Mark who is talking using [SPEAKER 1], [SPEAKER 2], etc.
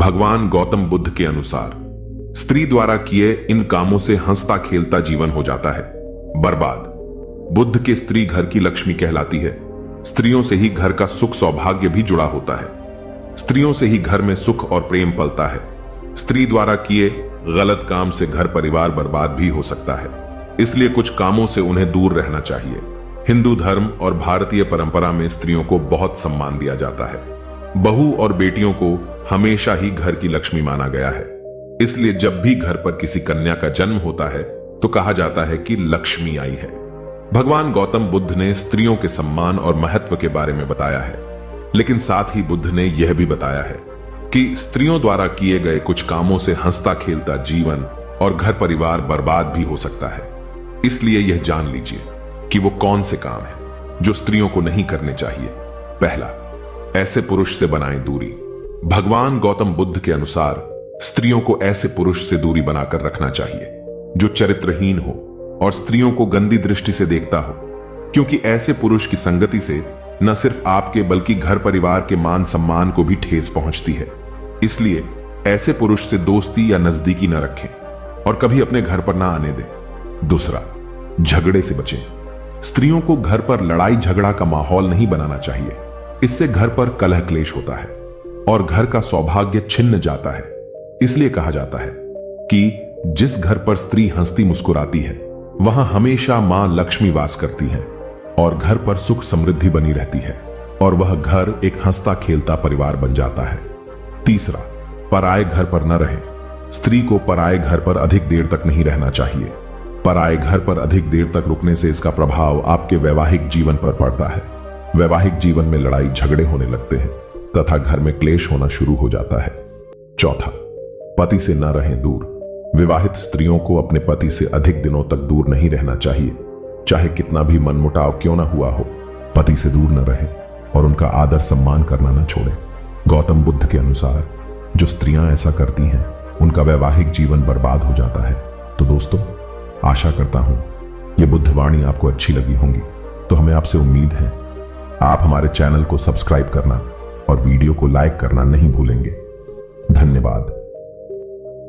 [SPEAKER 1] भगवान गौतम बुद्ध के अनुसार स्त्री द्वारा किए इन कामों से हंसता खेलता जीवन हो जाता है बर्बाद। बुद्ध के स्त्री घर की लक्ष्मी कहलाती है। स्त्रियों से ही घर का सुख सौभाग्य भी जुड़ा होता है। स्त्रियों से ही घर में सुख और प्रेम पलता है। स्त्री द्वारा किए गलत काम से घर परिवार बर्बाद भी हो सकता है, इसलिए कुछ कामों से उन्हें दूर रहना चाहिए। हिंदू धर्म और भारतीय परंपरा में स्त्रियों को बहुत सम्मान दिया जाता है। बहू और बेटियों को हमेशा ही घर की लक्ष्मी माना गया है, इसलिए जब भी घर पर किसी कन्या का जन्म होता है तो कहा जाता है कि लक्ष्मी आई है। भगवान गौतम बुद्ध ने स्त्रियों के सम्मान और महत्व के बारे में बताया है, लेकिन साथ ही बुद्ध ने यह भी बताया है कि स्त्रियों द्वारा किए गए कुछ कामों से हंसता खेलता जीवन और घर परिवार बर्बाद भी हो सकता है। इसलिए यह जान लीजिए कि वो कौन से काम हैं जो स्त्रियों को नहीं करने चाहिए। पहला, ऐसे पुरुष से बनाएं दूरी। भगवान गौतम बुद्ध के अनुसार स्त्रियों को ऐसे पुरुष से दूरी बनाकर रखना चाहिए जो चरित्रहीन हो और स्त्रियों को गंदी दृष्टि से देखता हो, क्योंकि ऐसे पुरुष की संगति से न सिर्फ आपके बल्कि घर परिवार के मान सम्मान को भी ठेस पहुंचती है। इसलिए ऐसे पुरुष से दोस्ती या नजदीकी न रखें और कभी अपने घर पर ना आने दें। दूसरा, झगड़े से बचें। स्त्रियों को घर पर लड़ाई झगड़ा का माहौल नहीं बनाना चाहिए। इससे घर पर कलह क्लेश होता है और घर का सौभाग्य छिन्न जाता है। इसलिए कहा जाता है कि जिस घर पर स्त्री हंसती मुस्कुराती है वहां हमेशा मां लक्ष्मी वास करती है और घर पर सुख समृद्धि बनी रहती है और वह घर एक हंसता खेलता परिवार बन जाता है। तीसरा, पराये घर पर न रहें। स्त्री को पराये घर पर अधिक देर तक नहीं रहना चाहिए। पराये घर पर अधिक देर तक रुकने से इसका प्रभाव आपके वैवाहिक जीवन पर पड़ता है। वैवाहिक जीवन में लड़ाई झगड़े होने लगते हैं तथा घर में क्लेश होना शुरू हो जाता है। चौथा, पति से न रहें दूर। विवाहित स्त्रियों को अपने पति से अधिक दिनों तक दूर नहीं रहना चाहिए। चाहे कितना भी मनमुटाव क्यों न हुआ हो, पति से दूर न रहे और उनका आदर सम्मान करना न छोड़ें। गौतम बुद्ध के अनुसार जो स्त्रियां ऐसा करती हैं उनका वैवाहिक जीवन बर्बाद हो जाता है। तो दोस्तों, आशा करता हूं ये बुद्धवाणी आपको अच्छी लगी होंगी। तो हमें आपसे उम्मीद है आप हमारे चैनल को सब्सक्राइब करना और वीडियो को लाइक करना नहीं भूलेंगे। धन्यवाद।